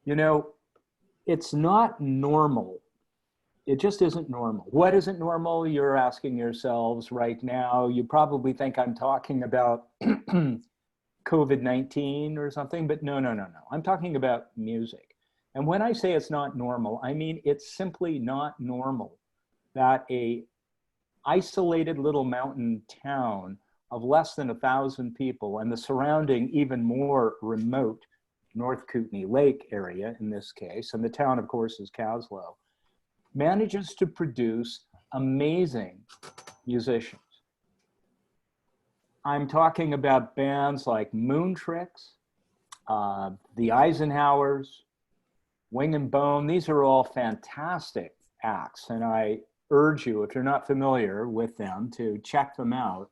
You know, it's not normal. It just isn't normal. What isn't normal? You're asking yourselves right now. You probably think I'm talking about COVID-19 or something, but no. I'm talking about music. And when I say it's not normal, I mean it's simply not normal that a isolated little mountain town of less than 1,000 people and the surrounding even more remote North Kootenay Lake area in this case, and the town of course is Kaslo, manages to produce amazing musicians. I'm talking about bands like Moon Tricks, the Eisenhowers, Wing and Bone. These are all fantastic acts, and I urge you, if you're not familiar with them, to check them out.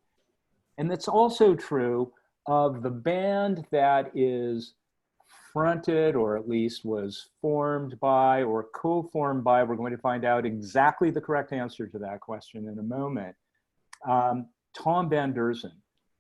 And that's also true of the band that is fronted, or at least was formed by or co-formed by, we're going to find out exactly the correct answer to that question in a moment, Tom van Deursen,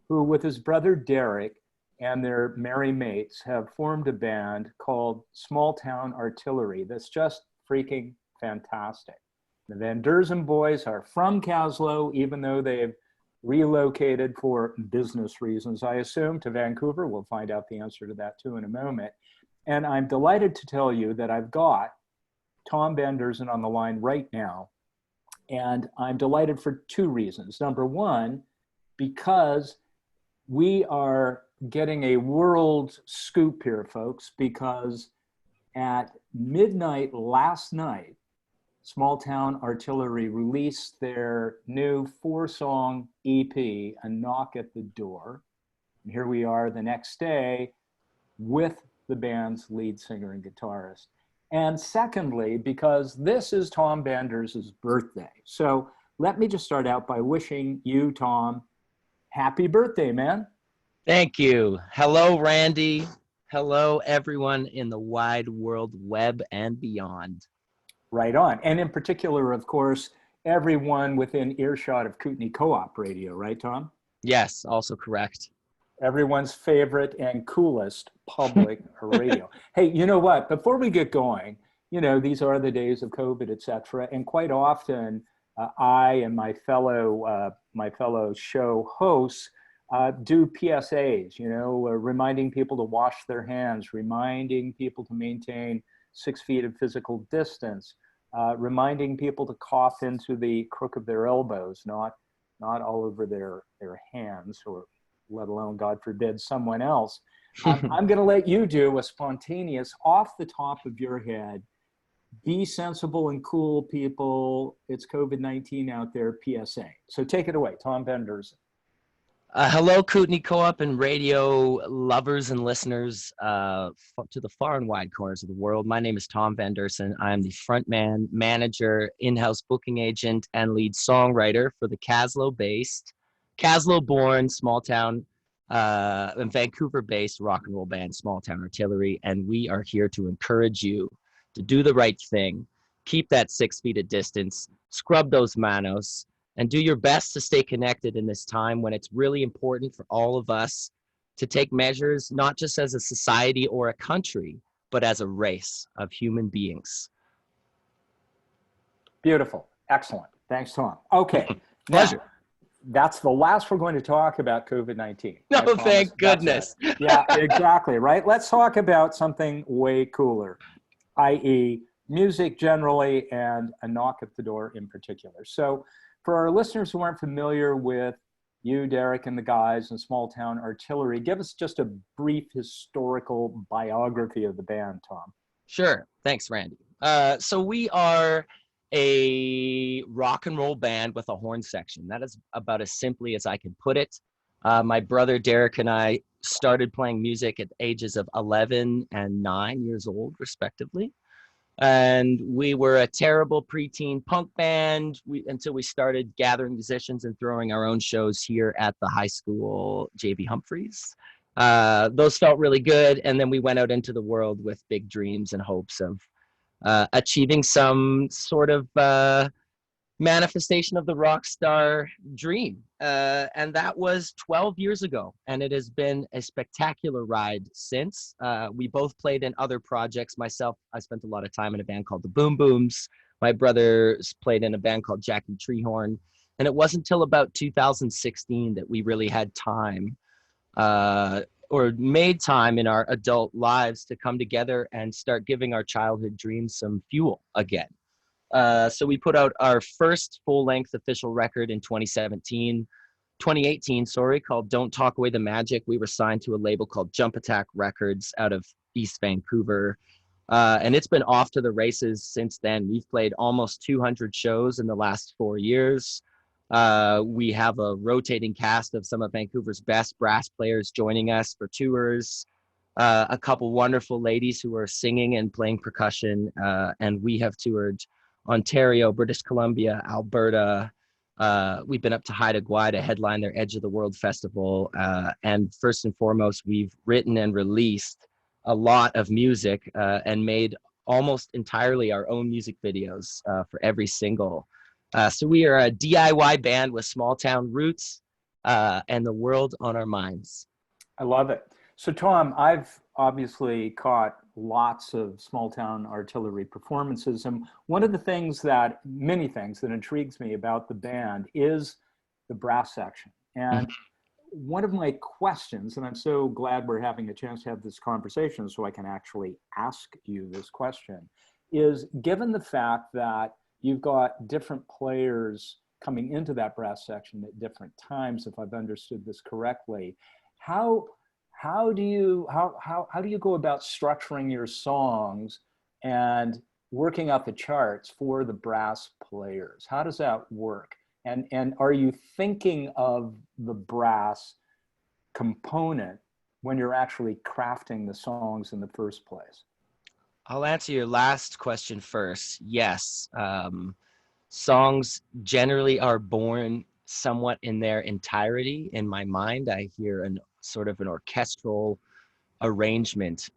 who with his brother Derek and their merry mates have formed a band called Small Town Artillery that's just freaking fantastic. The Van Deursen boys are from Kaslo, even though they've relocated for business reasons, I assume, to Vancouver. We'll find out the answer to that too in a moment. And I'm delighted to tell you that I've got Tom van Deursen on the line right now. And I'm delighted for two reasons. Number one, because we are getting a world scoop here, folks, because at midnight last night, Small Town Artillery released their new 4-song EP, A Knock at the Door. And here we are the next day with the band's lead singer and guitarist. And secondly, because this is Tom van Deursen's birthday. So let me just start out by wishing you, Tom, happy birthday, man. Thank you. Hello, Randy. Hello, everyone in the wide world web and beyond. Right on. And in particular, of course, everyone within earshot of Kootenay Co-op Radio, right, Tom? Yes, also correct. Everyone's favorite and coolest public radio. Hey, you know what? Before we get going, you know, these are the days of COVID, et cetera. And quite often, I and my fellow show hosts do PSAs, you know, reminding people to wash their hands, reminding people to maintain 6 feet of physical distance, reminding people to cough into the crook of their elbows, not all over their hands, or let alone, God forbid, someone else. I'm going to let you do a spontaneous, off the top of your head, be sensible and cool, people. It's COVID-19 out there, PSA. So take it away, Tom van Deursen. Hello, Kootenay Co-op and radio lovers and listeners to the far and wide corners of the world. My name is Tom van Deursen. I am the frontman, manager, in-house booking agent, and lead songwriter for the Kaslo-based, Kaslo-born, small town, and Vancouver-based rock and roll band, Small Town Artillery. And we are here to encourage you to do the right thing, keep that 6 feet of distance, scrub those manos, and do your best to stay connected in this time when it's really important for all of us to take measures, not just as a society or a country, but as a race of human beings. Beautiful. Excellent. Thanks, Tom. Okay. Pleasure. Now, that's the last we're going to talk about COVID-19. No, thank goodness. Yeah, exactly. Right. Let's talk about something way cooler, i.e. music generally and A Knock at the Door in particular. So for our listeners who aren't familiar with you, Derek, and the guys in Small Town Artillery, give us just a brief historical biography of the band, Tom. Sure. Thanks, Randy. So we are a rock and roll band with a horn section. That is about as simply as I can put it. My brother Derek and I started playing music at the ages of 11 and 9 years old, respectively. And we were a terrible preteen punk band until we started gathering musicians and throwing our own shows here at the high school, J.B. Humphreys. Those felt really good. And then we went out into the world with big dreams and hopes of achieving some sort of manifestation of the rock star dream. And that was 12 years ago. And it has been a spectacular ride since. We both played in other projects. Myself, I spent a lot of time in a band called the Boom Booms. My brothers played in a band called Jackie Treehorn. And it wasn't until about 2016 that we really had time or made time in our adult lives to come together and start giving our childhood dreams some fuel again. So we put out our first full-length official record in 2018, sorry, called Don't Talk Away the Magic. We were signed to a label called Jump Attack Records out of East Vancouver. And it's been off to the races since then. We've played almost 200 shows in the last 4 years. We have a rotating cast of some of Vancouver's best brass players joining us for tours. A couple wonderful ladies who are singing and playing percussion. And we have toured Ontario, British Columbia, Alberta. We've been up to Haida Gwaii to headline their Edge of the World Festival. And first and foremost, we've written and released a lot of music and made almost entirely our own music videos for every single. So we are a DIY band with small town roots and the world on our minds. I love it. So Tom, I've obviously caught lots of small town artillery performances. And one of the things many things that intrigues me about the band is the brass section. And one of my questions, and I'm so glad we're having a chance to have this conversation so I can actually ask you this question, is given the fact that you've got different players coming into that brass section at different times, if I've understood this correctly, how do you go about structuring your songs and working out the charts for the brass players? How does that work? And are you thinking of the brass component when you're actually crafting the songs in the first place? I'll answer your last question first. Yes. Songs generally are born somewhat in their entirety in my mind. I hear an sort of an orchestral arrangement,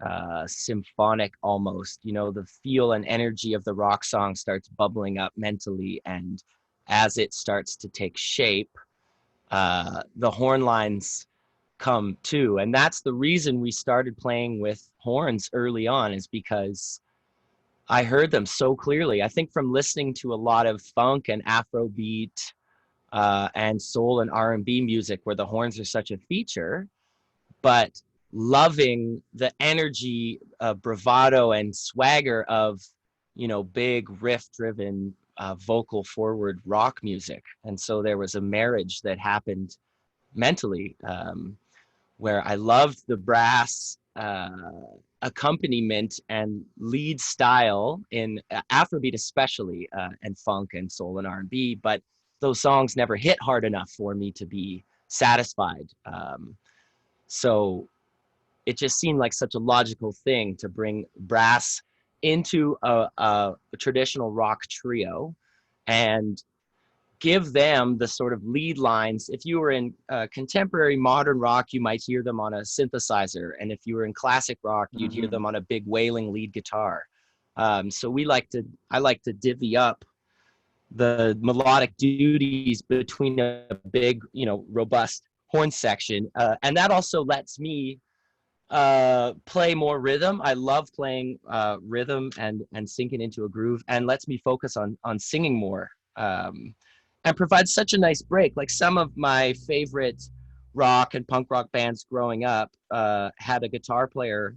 symphonic almost. You know, the feel and energy of the rock song starts bubbling up mentally, and as it starts to take shape, the horn lines come too. And that's the reason we started playing with horns early on, is because I heard them so clearly. I think from listening to a lot of funk and Afrobeat and soul and R&B music where the horns are such a feature, but loving the energy, bravado and swagger of, you know, big riff-driven vocal forward rock music. And so there was a marriage that happened mentally where I loved the brass accompaniment and lead style in Afrobeat especially, and funk and soul and R&B, but those songs never hit hard enough for me to be satisfied. So it just seemed like such a logical thing to bring brass into a traditional rock trio and give them the sort of lead lines. If you were in contemporary modern rock, you might hear them on a synthesizer. And if you were in classic rock, you'd hear them on a big wailing lead guitar. So I like to divvy up the melodic duties between a big, you know, robust horn section. And that also lets me play more rhythm. I love playing rhythm and sinking into a groove, and lets me focus on singing more. And provides such a nice break. Like some of my favorite rock and punk rock bands growing up had a guitar player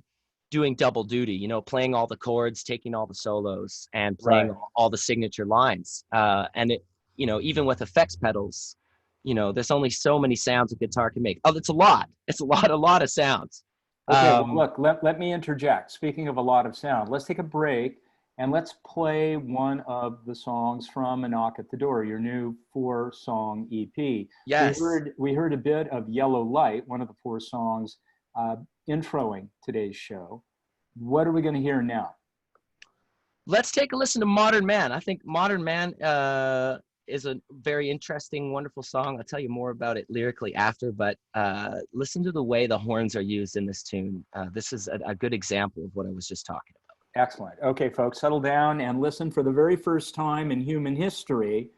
doing double duty, you know, playing all the chords, taking all the solos, and playing all the signature lines. And it, you know, even with effects pedals, you know, there's only so many sounds a guitar can make. Oh, it's a lot. It's a lot of sounds. Okay, well, look, let me interject. Speaking of a lot of sound, let's take a break and let's play one of the songs from A Knock at the Door, your new 4-song EP. Yes. We heard a bit of Yellow Light, one of the 4 songs introing today's show. What are we going to hear now? Let's take a listen to Modern Man. I think Modern Man is a very interesting, wonderful song. I'll tell you more about it lyrically after, but listen to the way the horns are used in this tune. This is a good example of what I was just talking about. Excellent. Okay, folks, settle down and listen for the very first time in human history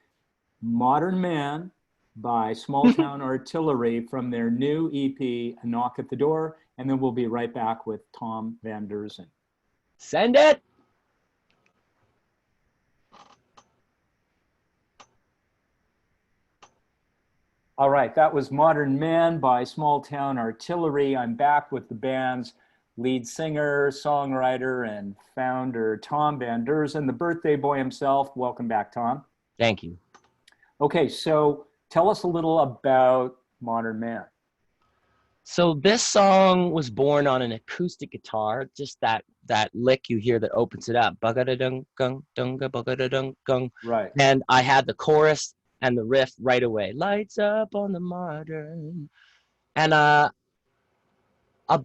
Modern Man by Small Town Artillery from their new EP, A Knock at the Door, and then we'll be right back with Tom van Deursen. Send it! All right, that was Modern Man by Small Town Artillery. I'm back with the band's lead singer, songwriter, and founder, Tom van Deursen, the birthday boy himself. Welcome back, Tom. Thank you. Okay, so tell us a little about Modern Man. So this song was born on an acoustic guitar, just that lick you hear that opens it up. Right. And I had the chorus and the riff right away. Lights up on the modern. And a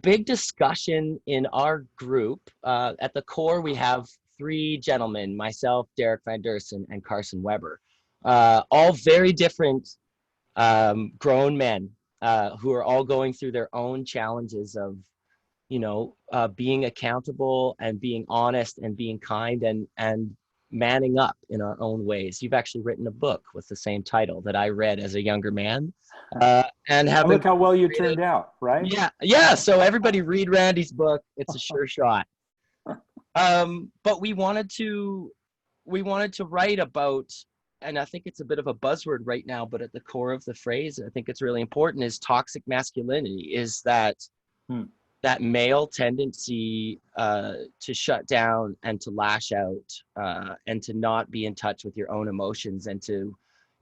big discussion in our group. At the core, we have three gentlemen, myself, Derek Van Deursen, and Carson Weber. All very different grown men who are all going through their own challenges of, being accountable and being honest and being kind and manning up in our own ways. You've actually written a book with the same title that I read as a younger man. And look how well you turned out, right? Yeah. So everybody read Randy's book. It's a sure shot. But we wanted to write about, and I think it's a bit of a buzzword right now, but at the core of the phrase, I think it's really important, is toxic masculinity, is that that male tendency to shut down and to lash out and to not be in touch with your own emotions and to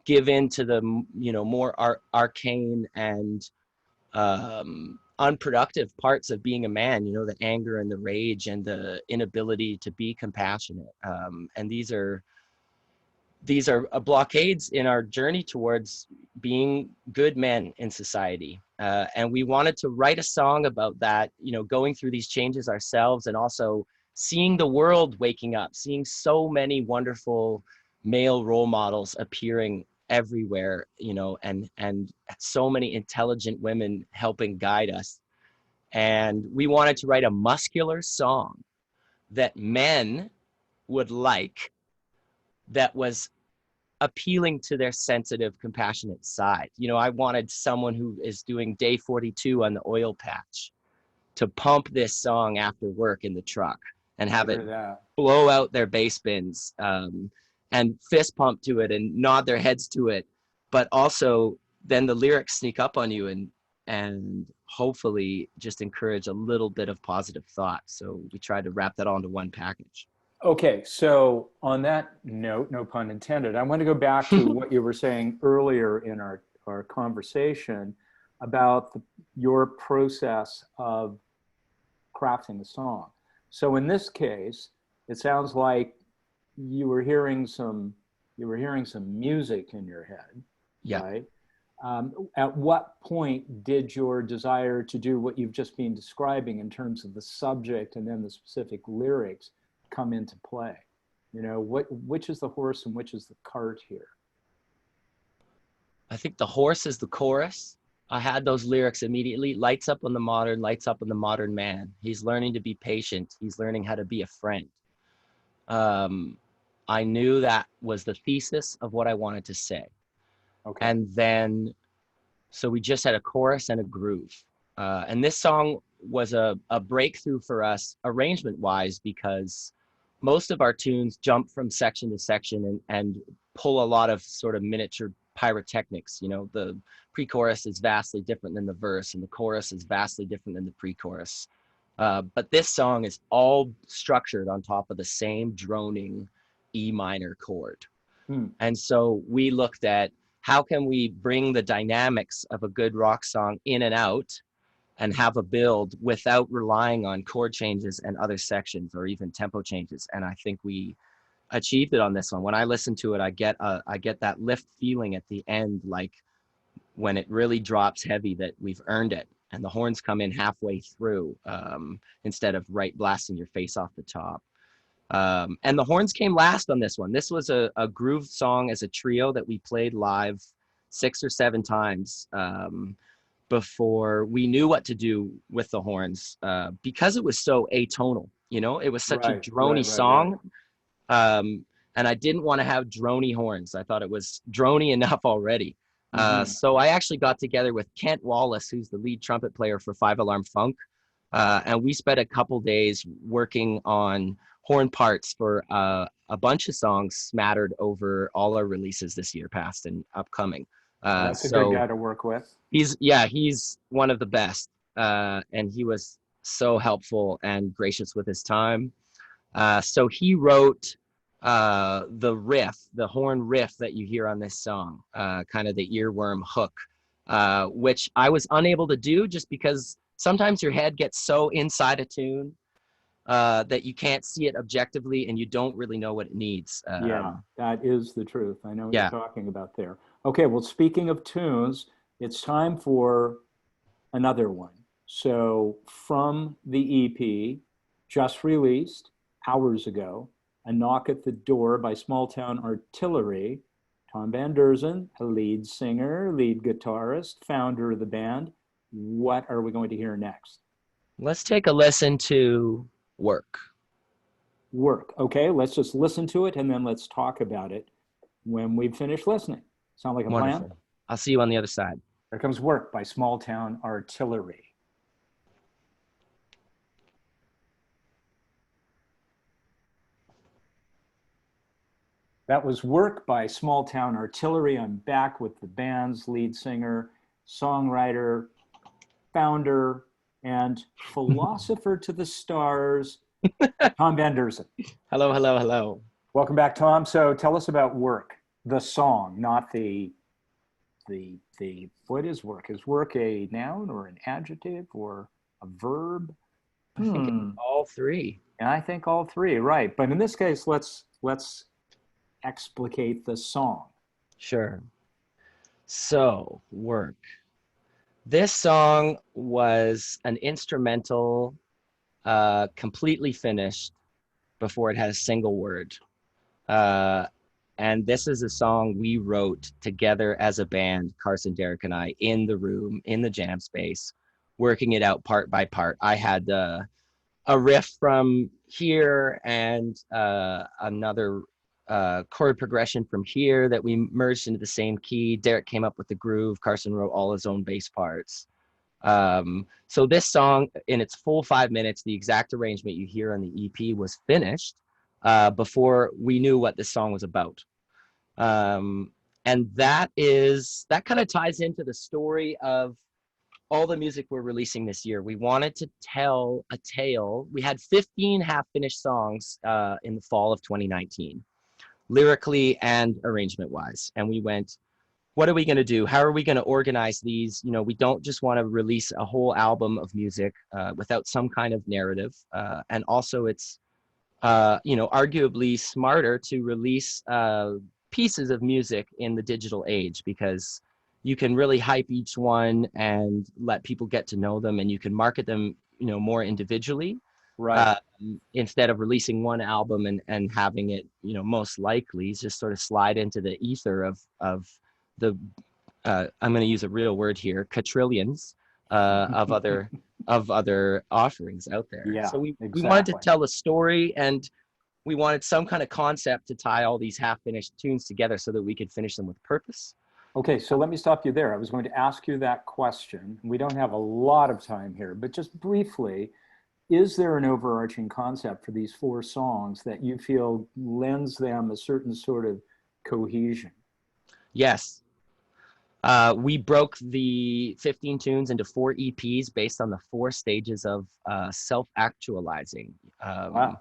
give in to the, more arcane and unproductive parts of being a man, the anger and the rage and the inability to be compassionate. And these are blockades in our journey towards being good men in society. And we wanted to write a song about that, going through these changes ourselves and also seeing the world waking up, seeing so many wonderful male role models appearing everywhere, and so many intelligent women helping guide us. And we wanted to write a muscular song that men would like, that was appealing to their sensitive, compassionate side. I wanted someone who is doing day 42 on the oil patch to pump this song after work in the truck and have it blow out their bass bins and fist pump to it and nod their heads to it. But also then the lyrics sneak up on you and hopefully just encourage a little bit of positive thought. So we tried to wrap that onto one package. Okay, so on that note, no pun intended, I want to go back to what you were saying earlier in our conversation about your process of crafting a song. So in this case, it sounds like you were hearing some music in your head, yeah. Right? At what point did your desire to do what you've just been describing in terms of the subject and then the specific lyrics come into play? Which is the horse and which is the cart here? I think the horse is the chorus. I had those lyrics immediately. Lights up on the modern, lights up on the modern man. He's learning to be patient. He's learning how to be a friend. I knew that was the thesis of what I wanted to say. Okay. And then, so we just had a chorus and a groove. And this song was a breakthrough for us arrangement-wise, because most of our tunes jump from section to section and pull a lot of sort of miniature pyrotechnics. The pre-chorus is vastly different than the verse, and the chorus is vastly different than the pre-chorus. But this song is all structured on top of the same droning E minor chord. And so we looked at how can we bring the dynamics of a good rock song in and out and have a build without relying on chord changes and other sections or even tempo changes. And I think we achieved it on this one. When I listen to it, I get that lift feeling at the end, like when it really drops heavy, that we've earned it. And the horns come in halfway through instead of blasting your face off the top. And the horns came last on this one. This was a groove song as a trio that we played live 6 or 7 times before we knew what to do with the horns, because it was so atonal. It was such a drony song. And and I didn't want to have drony horns. I thought it was drony enough already. Mm-hmm. So I actually got together with Kent Wallace, who's the lead trumpet player for Five Alarm Funk, and we spent a couple days working on horn parts for a bunch of songs smattered over all our releases this year, past and upcoming. That's a good guy to work with. He's one of the best, and he was so helpful and gracious with his time. So he wrote the horn riff that you hear on this song, kind of the earworm hook, which I was unable to do just because sometimes your head gets so inside a tune that you can't see it objectively and you don't really know what it needs. Yeah, that is the truth. I know what you're talking about there. Okay, well, speaking of tunes, it's time for another one. So from the EP, just released hours ago, A Knock at the Door by Small Town Artillery. Tom van Deursen, a lead singer, lead guitarist, founder of the band. What are we going to hear next? Let's take a listen to Work. Work. Okay, let's just listen to it and then let's talk about it when we've finished listening. Sound like a Wonderful. plan? I'll see you on the other side. There comes Work by Small Town Artillery. That was Work by Small Town Artillery. I'm back with the band's lead singer, songwriter, founder, and philosopher to the stars, Tom van Deursen. Hello, hello, hello. Welcome back, Tom. So tell us about Work, the song, not the what is Work? Is Work a noun or an adjective or a verb? I think it's all three. And I think all three, right. But in this case, let's explicate the song. Sure. So, Work. This song was an instrumental, completely finished before it had a single word. And this is a song we wrote together as a band, Carson, Derek, and I, in the room, in the jam space, working it out part by part. I had a riff from here and another chord progression from here that we merged into the same key. Derek came up with the groove. Carson wrote all his own bass parts. So this song, in its full 5 minutes, the exact arrangement you hear on the EP was finished before we knew what this song was about. And that kind of ties into the story of all the music we're releasing this year. We wanted to tell a tale. We had 15 half-finished songs in the fall of 2019, lyrically and arrangement-wise. And we went, what are we going to do? How are we going to organize these? You know, we don't just want to release a whole album of music without some kind of narrative. And also it's, arguably smarter to release pieces of music in the digital age, because you can really hype each one and let people get to know them, and you can market them, more individually. Right. Instead of releasing one album and having it, most likely just sort of slide into the ether of the, I'm going to use a real word here, quadrillions of other offerings out there. Yeah, so we exactly. wanted to tell a story, and we wanted some kind of concept to tie all these half-finished tunes together so that we could finish them with purpose. Okay, so let me stop you there. I was going to ask you that question. We don't have a lot of time here, but just briefly, is there an overarching concept for these 4 songs that you feel lends them a certain sort of cohesion? Yes. We broke the 15 tunes into 4 EPs based on the 4 stages of self-actualizing. Wow.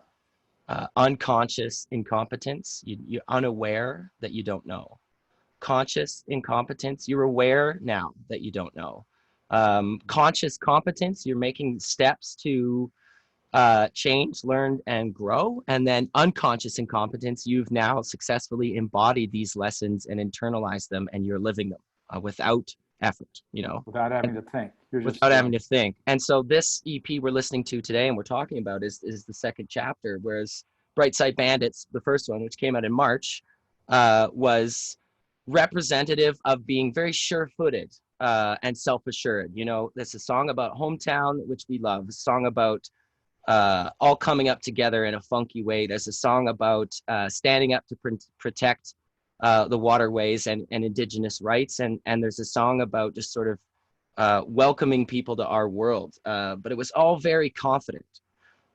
Unconscious incompetence, you're unaware that you don't know. Conscious incompetence, you're aware now that you don't know. Conscious competence, you're making steps to change, learn, and grow. And then unconscious incompetence, you've now successfully embodied these lessons and internalized them, and you're living them without effort, Without having to think. Without having to think. And so this EP we're listening to today and we're talking about is the second chapter, whereas Bright Side Bandits, the first one, which came out in March, was representative of being very sure-footed and self-assured. It's a song about hometown, which we love, a song about all coming up together in a funky way. There's a song about standing up to protect the waterways and Indigenous rights, and there's a song about just sort of welcoming people to our world. But it was all very confident.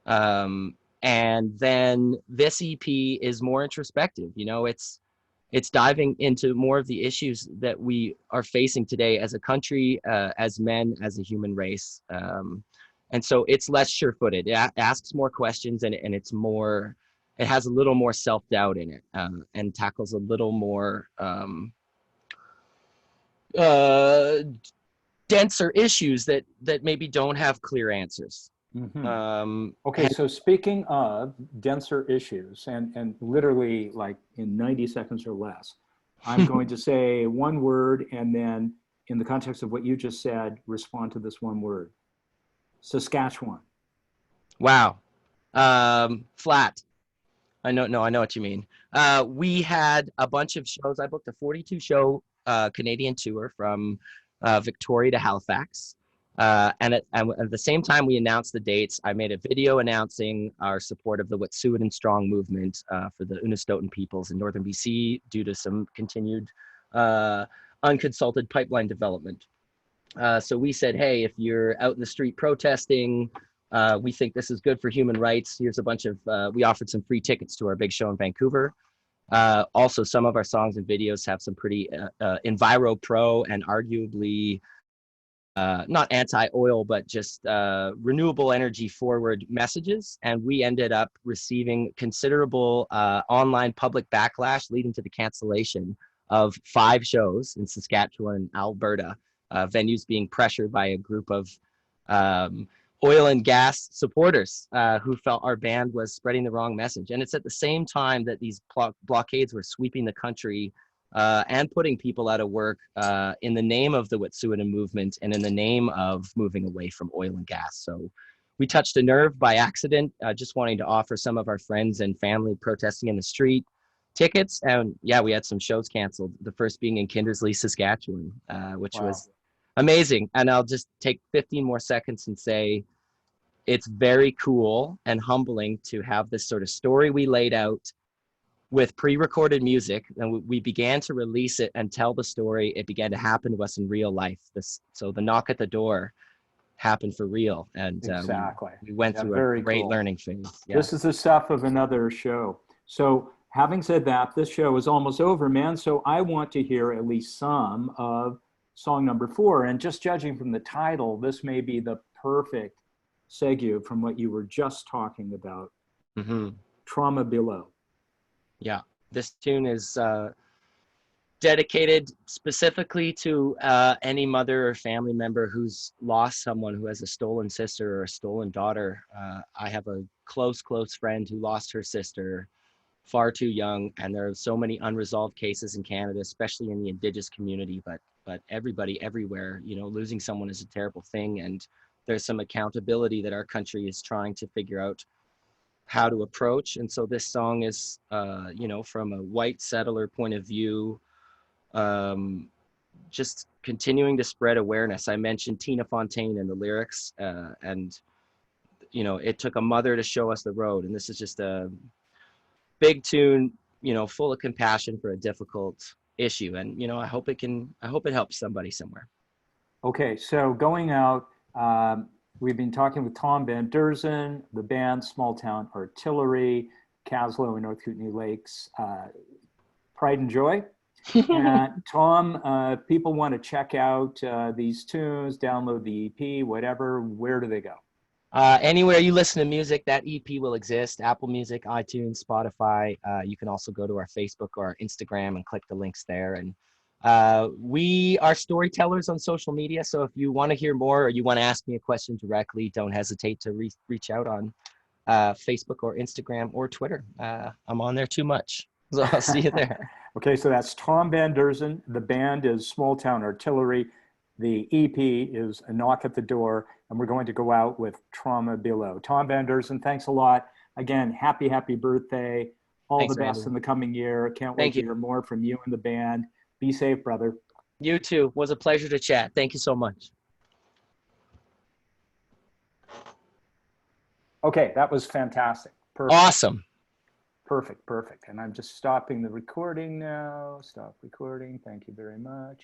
And then this EP is more introspective. You know, it's diving into more of the issues that we are facing today as a country, as men, as a human race. And so it's less sure-footed. It asks more questions, and it's more, it has a little more self-doubt in it, and tackles a little more denser issues that maybe don't have clear answers. Mm-hmm. Okay, so speaking of denser issues, and literally like in 90 seconds or less, I'm going to say one word, and then in the context of what you just said, respond to this one word. Saskatchewan. Wow. Flat. I know what you mean. We had a bunch of shows. I booked a 42 show Canadian tour from Victoria to Halifax. And at the same time we announced the dates, I made a video announcing our support of the Wet'suwet'en Strong movement for the Unistoten peoples in northern BC due to some continued unconsulted pipeline development. So we said, hey, if you're out in the street protesting, we think this is good for human rights. Here's a bunch of, we offered some free tickets to our big show in Vancouver. Also, some of our songs and videos have some pretty enviro pro and arguably not anti-oil, but just renewable energy forward messages. And we ended up receiving considerable online public backlash, leading to the cancellation of 5 shows in Saskatchewan and Alberta, venues being pressured by a group of oil and gas supporters who felt our band was spreading the wrong message. And it's at the same time that these blockades were sweeping the country and putting people out of work in the name of the Wet'suwet'en movement and in the name of moving away from oil and gas. So we touched a nerve by accident, just wanting to offer some of our friends and family protesting in the street tickets. And yeah, we had some shows canceled, the first being in Kindersley, Saskatchewan, which was amazing. And I'll just take 15 more seconds and say, it's very cool and humbling to have this sort of story we laid out with pre-recorded music, and we began to release it and tell the story. It began to happen to us in real life. So the knock at the door happened for real, and exactly. we went through a great learning phase. Yeah. This is the stuff of another show. So having said that, this show is almost over, man. So I want to hear at least some of song number 4. And just judging from the title, this may be the perfect segue from what you were just talking about. Mm-hmm. Trauma Below. Yeah, this tune is dedicated specifically to any mother or family member who's lost someone, who has a stolen sister or a stolen daughter. I have a close friend who lost her sister far too young, and there are so many unresolved cases in Canada, especially in the Indigenous community, but everybody everywhere, you know, losing someone is a terrible thing, and there's some accountability that our country is trying to figure out how to approach. And so this song is, you know, from a white settler point of view, just continuing to spread awareness. I mentioned Tina Fontaine in the lyrics, and, you know, it took a mother to show us the road. And this is just a big tune, you know, full of compassion for a difficult issue. And, you know, I hope it helps somebody somewhere. Okay, so going out, we've been talking with Tom van Deursen, the band Small Town Artillery, Kaslo and North Kootenay Lakes, Pride and Joy. And Tom, people want to check out these tunes, download the EP, whatever, where do they go? Anywhere you listen to music, that EP will exist. Apple Music, iTunes, Spotify. You can also go to our Facebook or our Instagram and click the links there. And we are storytellers on social media. So if you want to hear more or you want to ask me a question directly, don't hesitate to reach out on Facebook or Instagram or Twitter. I'm on there too much. So I'll see you there. Okay, so that's Tom van Deursen. The band is Small Town Artillery. The EP is A Knock at the Door, and we're going to go out with Trauma Below. Tom van Deursen, thanks a lot. Again, happy birthday. Thanks, the best, Randy, in the coming year. Can't wait to hear more from you and the band. Be safe, brother. You too. It was a pleasure to chat. Thank you so much. Okay, that was fantastic. Perfect. Awesome. Perfect. And I'm just stopping the recording now. Stop recording. Thank you very much.